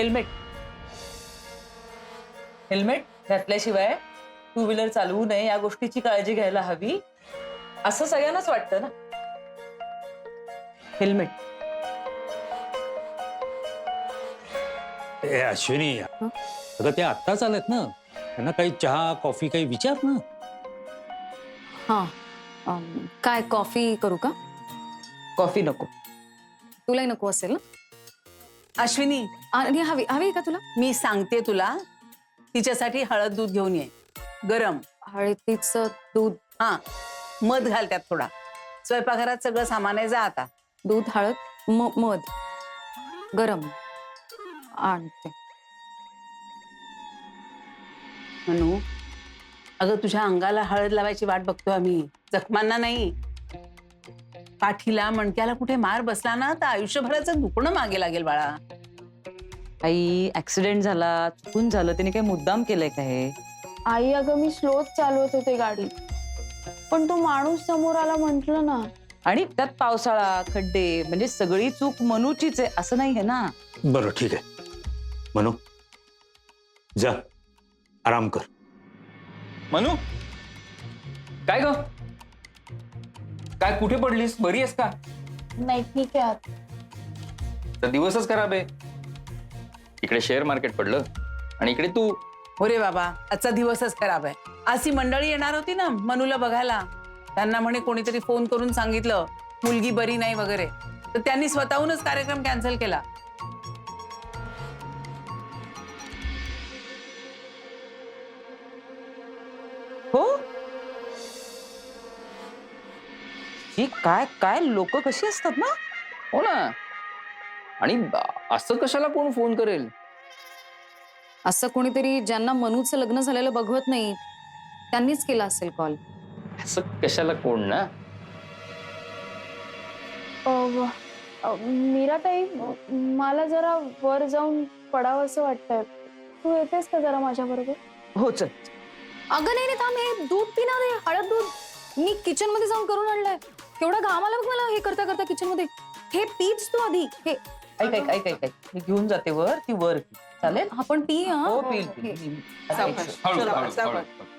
Helmet helmet घातल्याशिवाय two wheeler चालवू नये या गोष्टीची काळजी घ्यायला हवी असं सगळ्यांनाच वाटतं ना. हेल्मेट. ए अश्विनी, अगं ते आत्ताच आलेत ना, त्यांना काही चहा कॉफी काही विचार ना. हा काय कॉफी करू का? कॉफी नको. तुलाही नको असेल ना? अश्विनी, आणि हवी हवी का तुला? मी सांगते तुला, तिच्यासाठी हळद दूध घेऊन ये, गरम. हळदीचं दूध. हा, मध घाल त्यात थोडा. स्वयंपाकघरात सगळं सामान आहे, जा आता. दूध, हळद, मध, गरम आणते. म्हणू, अगं तुझ्या अंगाला हळद लावायची वाट बघतोय आम्ही, जखमांना नाही. पाठीला मणक्याला कुठे मार बसला ना तर आयुष्यभराचं दुखणं मागे लागेल बाळा. आई ऍक्सिडेंट झाला, चुकून झालं, तिने काही मुद्दाम केलंय का हे? आई अगं मी स्लोच चालवत होते गाडी, पण तो माणूस समोर आला म्हटलं ना. आणि त्यात पावसाळा, खड्डे, म्हणजे सगळी चूक मनूचीच आहे असं नाही आहे ना. बरं ठीक आहे, मनू जा आराम कर. मनू, काय ग? काय कुठे पडलीस? बरी आहेस का? नाही ठीक आहे आता. तर दिवसच खराब आहे. इकडे शेअर मार्केट पडलं आणि इकडे तू. हो रे बाबा, आजचा दिवसच खराब आहे. आज ती मंडळी येणार होती ना मनूला बघायला, त्यांना म्हणे कोणीतरी फोन करून सांगितलं मुलगी बरी नाही वगैरे, तर त्यांनी स्वतःहूनच कार्यक्रम कॅन्सल केला. हो, ही काय काय लोक कशी असतात ना. हो ना. आणि असं कशाला कोण फोन करेल? असं कोणीतरी ज्यांना मनूचं लग्न झालेलं बघवत नाही त्यांनीच केला असेल कॉल. असं कशाला कोण ना. मीराताई, मला जरा वर जाऊन पडावं असं वाटतंय. तू येतेस का जरा माझ्या बरोबर? हो चल. अगं नाही थांब, हे दूध पिणार आहे, हळद दूध मी किचन मध्ये जाऊन करून आणलंय. केवढा घाम आला बघ मला हे करता करता किचन मध्ये. हे पीच तू आधी. हे ऐक ऐक ऐक ऐक ऐक, मी घेऊन जाते वर, ती वर पी. चालेल? आपण पी. हो पील हे. पील. सावकाश. हळू, चला, हळू, सावकाश. हळू.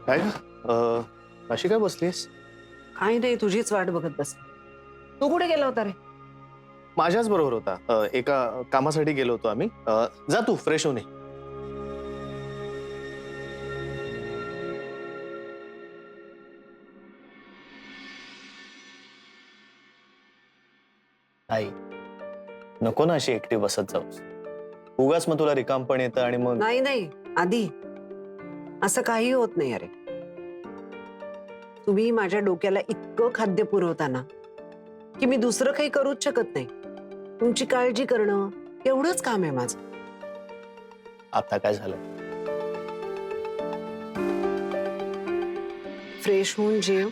काय अशी काय बसलीस? काही नाही, तुझीच वाट बघत बस. तू कुठे गेला होता रे? माझ्याच बरोबर होता. एका कामासाठी गेलो होतो आम्ही. जा तू फ्रेश होऊन ये. आई, नको ना अशी एकटी बसत जाऊस. उगाच मग तुला रिकाम पण येतं आणि मग. नाही नाही आधी असं काही होत नाही. अरे तुम्ही माझ्या डोक्याला इतकं खाद्य पुरवताना की मी दुसरं काही करूच शकत नाही. तुमची काळजी करणं एवढंच काम आहे माझं. आता काय झालं? फ्रेश होऊन जेव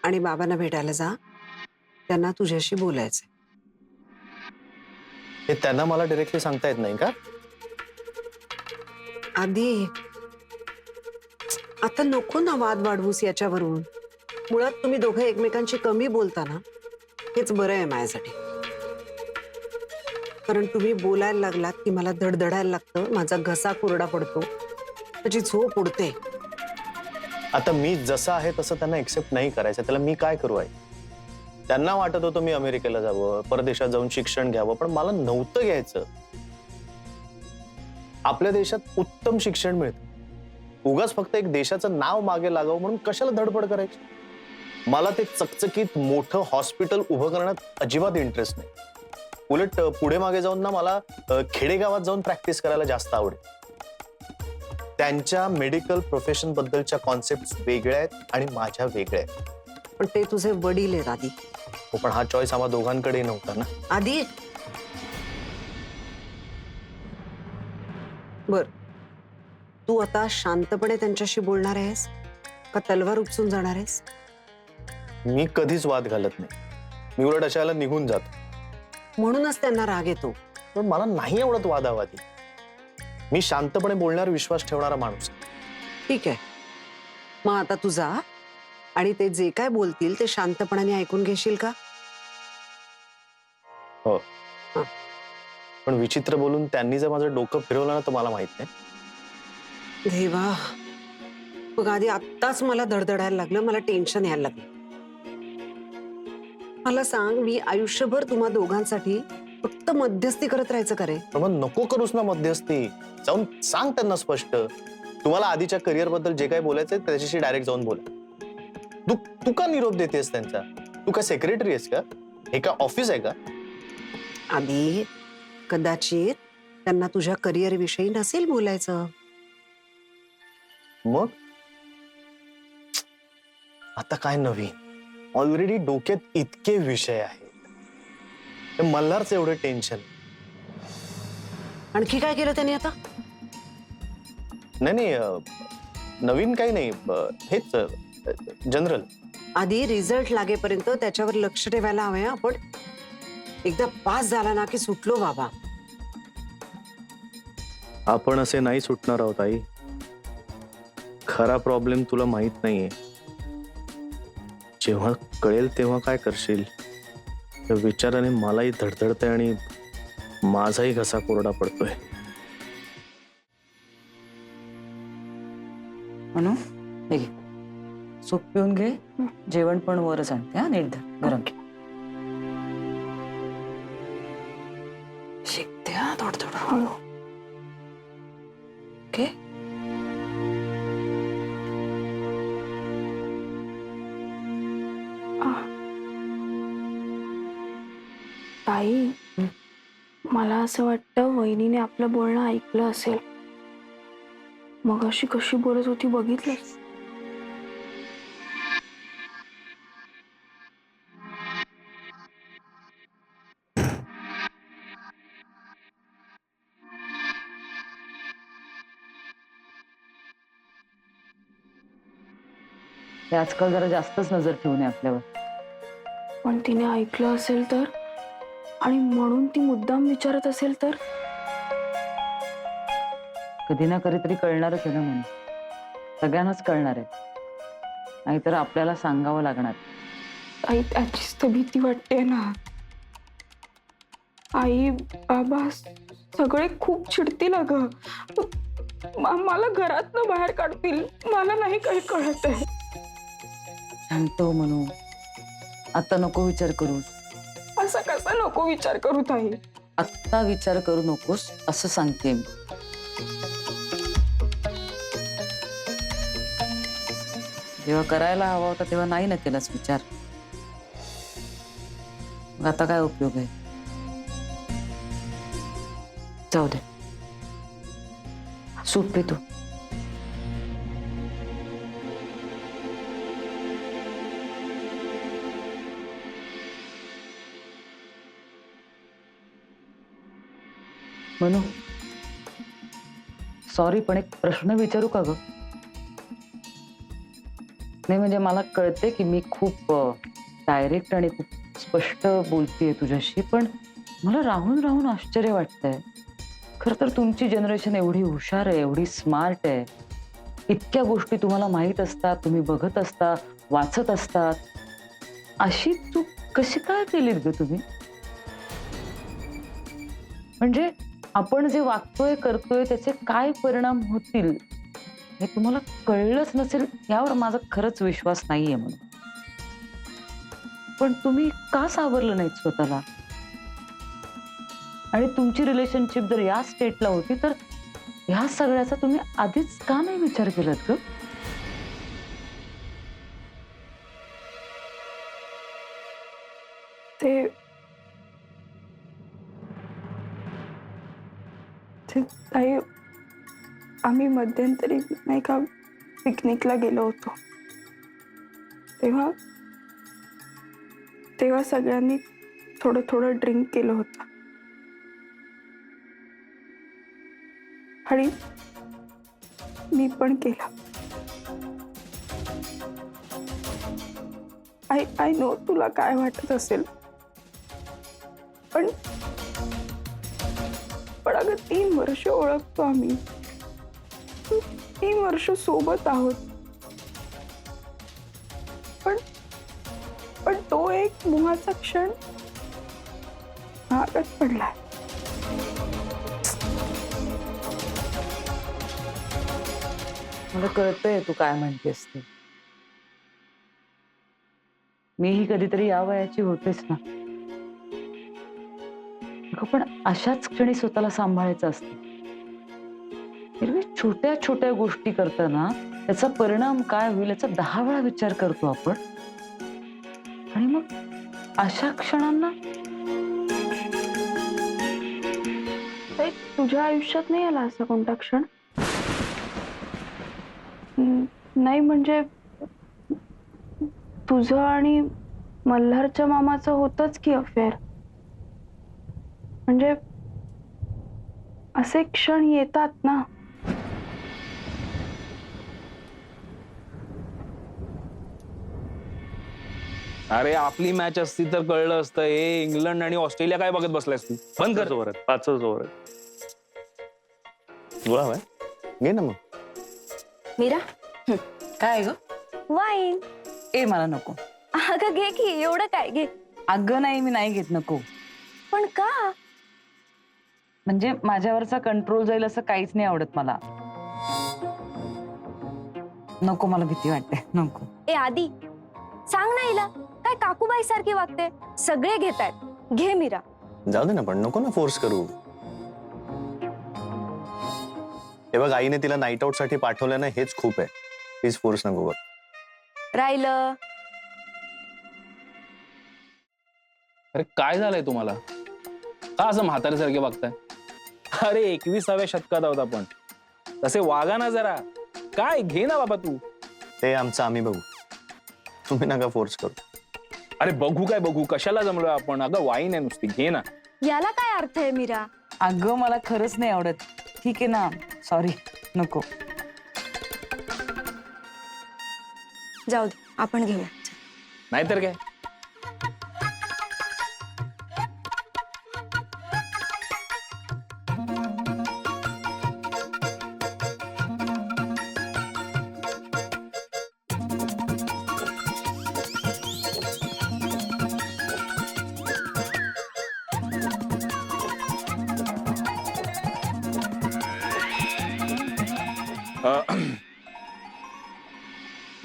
आणि बाबांना भेटायला जा. त्यांना तुझ्याशी बोलायचंय. हे त्यांना मला डायरेक्टली सांगता येत नाही का? आधी आता नको ना वाद वाढवूस याच्यावरून. मुळात तुम्ही दोघं एकमेकांशी कमी बोलता ना, हेच बरं आहे माझ्यासाठी. कारण तुम्ही बोलायला लागलात की मला धडधडायला लागतं, माझा घसा कोरडा पडतो, त्याची झोप उडते. आता मी जसं आहे तसं त्यांना एक्सेप्ट नाही करायचं. त्याला मी काय करू आहे? त्यांना वाटत होतं मी अमेरिकेला जावं, परदेशात जाऊन शिक्षण घ्यावं, पण मला नव्हतं घ्यायचं. आपल्या देशात उत्तम शिक्षण मिळतं. उगाच फक्त एक देशाचं नाव मागे लागावं म्हणून कशाला धडपड करायची? मला ते चकचकीत मोठं हॉस्पिटल उभं करण्यात अजिबात इंटरेस्ट नाही. उलट पुढे मागे जाऊन ना मला खेडेगावात जाऊन प्रॅक्टिस करायला जास्त आवडेल. त्यांच्या मेडिकल प्रोफेशन बद्दलच्या कॉन्सेप्ट वेगळ्या आहेत आणि माझ्या वेगळ्या आहेत. पण ते तुझे वडील आहेत आधी. हो, पण हा चॉईस आम्हा दोघांकडे नव्हता ना. आधी बर, तू आता शांतपणे त्यांच्याशी बोलणार आहेस का तलवार उपसून जाणार आहेस? मी कधीच वाद घालत नाही. मी उलट अशाला निघून जातो. म्हणूनच त्यांना राग येतो. पण मला नाही आवडत वादावादी. मी शांतपणे बोलण्यावर विश्वास ठेवणारा माणूस आहे. ठीक आहे, मग आता तू जा आणि ते जे काय बोलतील ते शांतपणाने ऐकून घेशील का? हो, पण विचित्र बोलून त्यांनी जर माझं डोकं फिरवलं ना तर मला माहित नाही. देवा, बघ आधी आत्ताच मला धडधडायला लागलं, मला टेन्शन यायला लागलं. मला सांग, मी आयुष्यभर तुम्हा दोघांसाठी फक्त मध्यस्थी करत राहायचं का रे? पण मग नको करूस ना मध्यस्थी. जाऊन सांग त्यांना स्पष्ट, तुम्हाला आधीच्या करिअर बद्दल जे काही बोलायचंय त्याच्याशी डायरेक्ट जाऊन बोल. तू का निरोप देतेस त्यांचा? तू काय सेक्रेटरी आहेस का? हे का ऑफिस आहे का? आधी कदाचित त्यांना तुझ्या करिअर विषयी नसेल बोलायचं. मग आता काय नवीन? ऑलरेडी डोक्यात इतके विषय आहेत, मल्हारच एवढं टेन्शन. आणखी काय केलं त्यांनी आता? नाही, नवीन काही नाही, हेच जनरल. आधी रिझल्ट लागेपर्यंत त्याच्यावर लक्ष ठेवायला हवंय आपण. एकदा पास झाला ना की सुटलो बाबा. आपण असे नाही सुटणार आहोत आई. खरा प्रॉब्लेम तुला माहित नाहीये. जेव्हा कळेल तेव्हा काय करशील या विचाराने मलाही धडधडतंय आणि माझाही घसा कोरडा पडतोय. म्हणून हे घे, सूप पिऊन घे. जेवण पण वरच आणते हा, नीट धर गरम. शिकते हा थोडं थोडं हळू. ओके. ताई, मला असं वाटतं वहिनीने आपलं बोलणं ऐकलं असेल. मग अशी कशी बोलत होती बघितलंस? ते आजकाल जरा जास्तच नजर ठेवून आहे आपल्यावर. पण तिने ऐकलं असेल तर, आणि म्हणून ती मुद्दाम विचारत असेल तर? कधी ना कधीतरी कळणारच आहे ना म्हणून. सगळ्यांनाच कळणार आहे, नाहीतर आपल्याला सांगावं लागणार. आई, त्याचीच तर भीती वाटते ना. आई बाबा सगळे खूप चिडतील अगं. मला घरातनं बाहेर काढतील. मला नाही काही कळत आहे. शांत हो म्हणू. आता नको विचार करूस. असं कसा नको विचार करू ताई? आत्ता विचार करू नकोस असं सांगते मी. जेव्हा करायला हवा होता तेव्हा नाही ना केलास विचार. मग आता काय उपयोग आहे? जाऊ दे, सूप पे तू. म्हणू सॉरी, पण एक प्रश्न विचारू का ग? नाही म्हणजे मला कळते की मी खूप डायरेक्ट आणि खूप स्पष्ट बोलतेय तुझ्याशी, पण मला राहून राहून आश्चर्य वाटतंय. खरं तर तुमची जनरेशन एवढी हुशार आहे, एवढी स्मार्ट आहे. इतक्या गोष्टी तुम्हाला माहीत असतात, तुम्ही बघत असता, वाचत असतात. अशी चूक कशी काय केलीत ग तुम्ही? म्हणजे आपण जे वागतोय करतोय त्याचे काय परिणाम होतील हे तुम्हाला कळलंच नसेल यावर माझा खरंच विश्वास नाहीये म्हणून. पण तुम्ही का सावरलं नाहीत स्वतःला? आणि तुमची रिलेशनशिप जर या स्टेटला होती तर ह्या सगळ्याचा तुम्ही आधीच का नाही विचार केलात ग? ते ताई, आम्ही मध्यंतरी नाही का पिकनिकला गेलो होतो. तेव्हा सगळ्यांनी थोडं थोडं ड्रिंक केलं होतं. आणि मी पण केला. आय नो तुला काय वाटत असेल, पण पण अगं 3 वर्ष ओळखतो आम्ही, 3 वर्ष सोबत आहोत, पण तो एक मोहाचा क्षण महागच पडलाय. मला कळतंय तू काय म्हणतेस ते. मीही कधीतरी या वयाची होतेच ना. अगं, पण अशाच क्षणी स्वतःला सांभाळायचं असतं. एरवी छोट्या छोट्या गोष्टी करताना त्याचा परिणाम काय होईल याचा 10 वेळा विचार करतो आपण, आणि मग अशा क्षणांना ताई, तुझ्या आयुष्यात नाही आला असा कोणता क्षण? नाही म्हणजे तुझं आणि मल्हारच्या मामाचं होतच की अफेअर. म्हणजे असे क्षण येतात ना. अरे आपली मॅच असती तर कळलं असतं. हे इंग्लंड आणि ऑस्ट्रेलिया काय बघत बसलायस तू? बंद कर. ओव्हर 5च ओव्हर. गोळा हवाय घे ना मग. मीरा, काय ग? वाईन. ए मला नको. अगं घे की, एवढं काय, घे. अगं नाही, मी नाही घेत, नको. पण का? म्हणजे माझ्यावरचा कंट्रोल जाईल असं काहीच नाही आवडत मला. नको, मला भीती वाटते, नको. ए आदी, सांग ना हिला, काय काकूबाई सारखी वागते. सगळे घेतायत, घे मीरा. जाऊ दे ना, पण नको ना फोर्स करू. हे बघ, आईने तिला नाईट आउट साठी पाठवलं ना, हेच खूप आहे. प्लीज फोर्स नको कर. राहिलं. अरे काय झालंय तुम्हाला? का असं म्हाताऱ्यासारखे वागताय? अरे 21व्या शतकात आहोत आपण. तसे वागा ना जरा. काय घे ना बाबा तू. ते आमचं आम्ही बघू, तुम्ही नका फोर्स करू. अरे बघू काय बघू, कशाला जमलोय आपण? अगं वाईन आहे नुसती, घे ना. याला काय अर्थ आहे मीरा? अगं मला खरंच नाही आवडत. ठीक आहे ना, सॉरी, नको. जाऊ दे, आपण घेऊया. नाहीतर काय.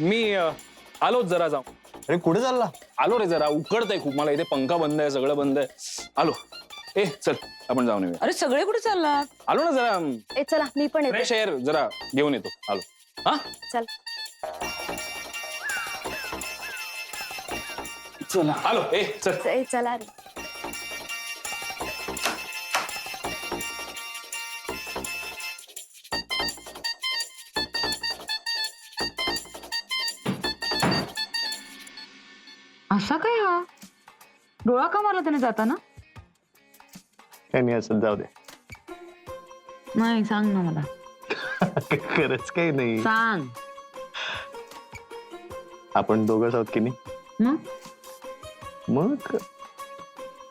मी आलोच जरा जाऊ. अरे कुठे चालला? आलो रे, जरा उकडतंय खूप. मला इथे पंखा बंद आहे, सगळं बंद आहे. आलो. ए चल, आपण जाऊन येऊया. अरे सगळे कुठे चाललात? आलो ना जरा. ए चला, मी पण येते. फ्रेश एअर जरा घेऊन येतो. आलो. हा चल. चला आलो. ए चल. चला रे. असा काय हा डोळा का मारला त्याने जाताना? काही नाही, असं जाऊ दे. नाही, सांग ना मला. खरंच काही नाही. सांग. आपण दोघंच आहोत की नाही, मग मग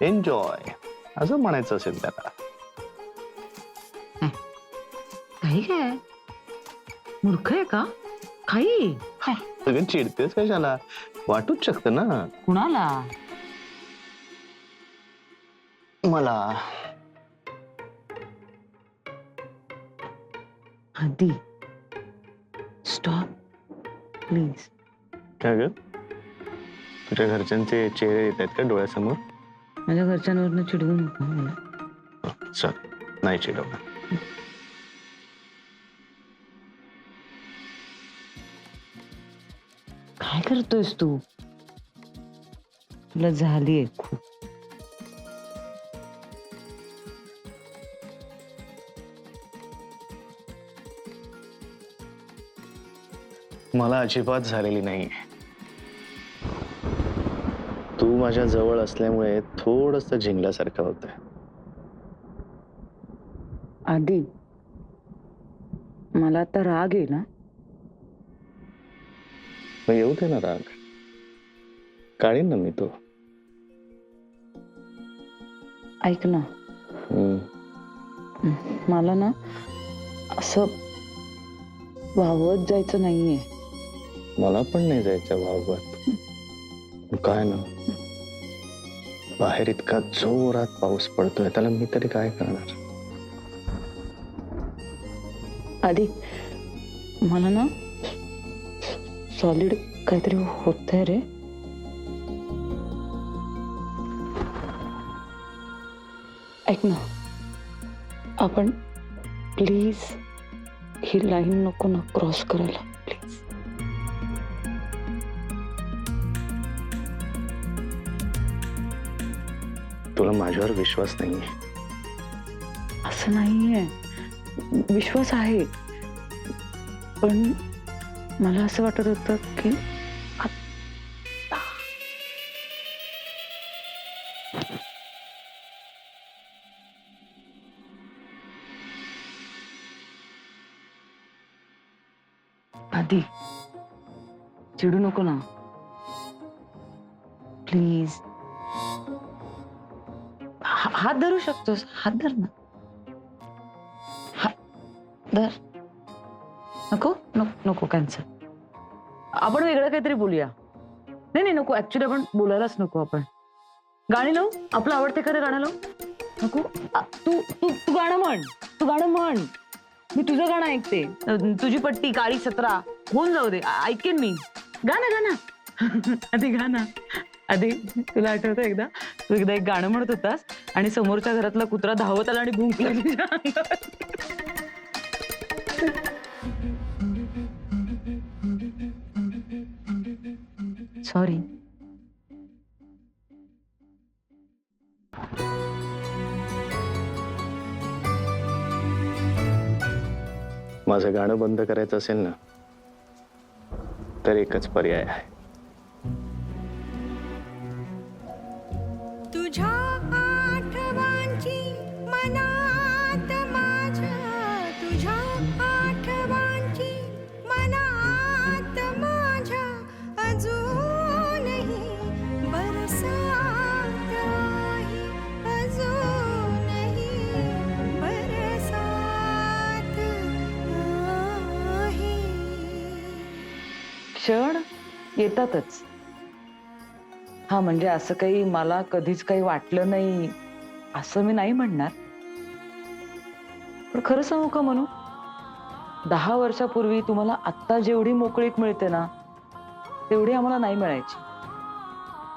एन्जॉय असं म्हणायचं असेल त्याला. काही काय मूर्ख आहे का? काही सगळं चिडतेस कशाला? वाटूच शकतं ना. कुणाला? मला. आधी स्टॉप प्लीज. काय ग, तुझ्या घरच्यांचे चेहरे येत आहेत का डोळ्यासमोर? माझ्या घरच्यांवरनं चिडवू नको मला. चल, नाही चिडवणार. काय करतोयस तू? तुला झालीये खूप. मला अजिबात झालेली नाही. तू माझ्या जवळ असल्यामुळे थोडस झिंगल्यासारखं होतंय. आधी मला आता राग आहे ना. मग येऊ दे ना राग, काढीन ना मी तो. ऐक ना, मला ना असं वावत जायचं नाहीये. मला पण नाही जायचं वावगत. काय ना, बाहेर इतका जोरात पाऊस पडतोय, त्याला मी तरी काय करणार. आधी मला ना सॉलिड काहीतरी होतंय रे. ऐक ना, आपण प्लीज ही लाईन नको ना क्रॉस करायला, प्लीज. तुला माझ्यावर विश्वास नाहीये. असं नाहीये, विश्वास आहे, पण मला असं वाटत होतं की आधी चिडू नको ना प्लीज. हात धरू शकतोस, हात धर ना. धर. नको नको कॅन्सल. आपण वेगळं काहीतरी बोलूया. नाही नको, ऍक्च्युली आपण बोलायलाच नको. आपण गाणी लावू, आपलं आवडते एखादं गाणं लावू. नको, तू तू तू गाणं म्हण, तू गाणं म्हण. मी तुझं गाणं ऐकते. तुझी पट्टी काळी 17 होऊन जाऊ दे, ऐकेन मी. गाणं आधी गाणं. आधी तुला आठवतं एकदा तू एक गाणं म्हणत होतास आणि समोरच्या घरातला कुत्रा धावत आला आणि भुंकला तुझ्या अंगावर. सॉरी. माझं गाणं बंद करायचं असेल ना, तर एकच पर्याय आहे. तुझ्या आठवणची मनात माझ्या, तुझ्या आठवणची मनात माझ्या अजूनही बरसात आहे, अजूनही बरसात आहे. क्षण येतातच. हा म्हणजे असं काही मला कधीच काही वाटलं नाही असं मी नाही म्हणणार. पण खरं सांगू का म्हणू, 10 वर्षापूर्वी तुम्हाला आत्ता जेवढी मोकळीक मिळते ना, तेवढी आम्हाला नाही मिळायची.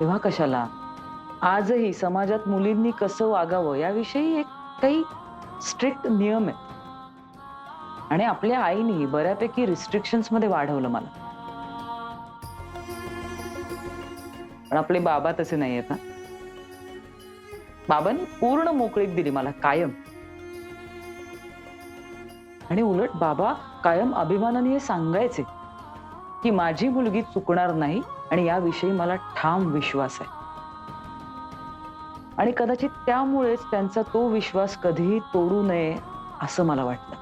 तेव्हा कशाला आजही समाजात मुलींनी कसं वागावं याविषयी एक काही स्ट्रिक्ट नियम आहेत. आणि आपल्या आईनी बऱ्यापैकी रिस्ट्रिक्शन्स मध्ये वाढवलं मला. पण आपले बाबा तसे नाही आहेत ना. बाबांनी पूर्ण मोकळीक दिली मला कायम. आणि उलट बाबा कायम अभिमानाने हे सांगायचे की माझी मुलगी चुकणार नाही आणि याविषयी मला ठाम विश्वास आहे. आणि कदाचित त्यामुळेच त्यांचा तो विश्वास कधीही तोडू नये असं मला वाटतं.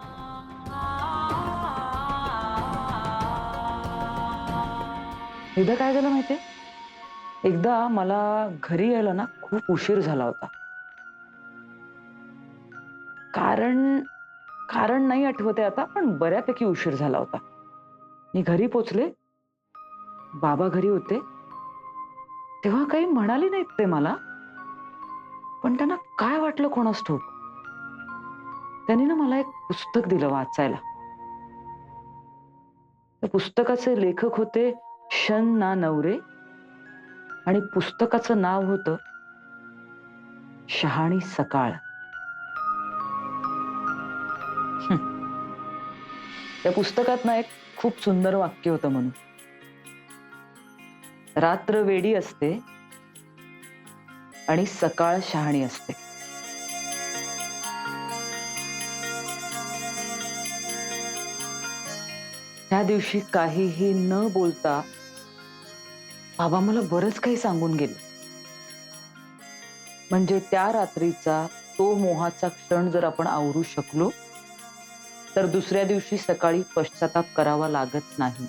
एकदा काय झालं माहितीये, एकदा मला घरी यायला ना खूप उशीर झाला होता. कारण नाही आठवते आता, पण बऱ्यापैकी उशीर झाला होता. मी घरी पोचले, बाबा घरी होते. तेव्हा काही म्हणाले नाहीत ते मला, पण त्यांना काय वाटलं कोणास ठाऊक, त्यांनी ना मला एक पुस्तक दिलं वाचायला. त्या पुस्तकाचे लेखक होते शन ना नवरे आणि पुस्तकाचं नाव होतं शहाणी सकाळ. त्या पुस्तकात ना एक खूप सुंदर वाक्य होतं म्हणून, रात्र वेडी असते आणि सकाळ शहाणी असते. त्या दिवशी काहीही न बोलता बाबा मला बरंच काही सांगून गेले. म्हणजे त्या रात्रीचा तो मोहाचा क्षण जर आपण आवरू शकलो तर दुसऱ्या दिवशी सकाळी पश्चाताप करावा लागत नाही.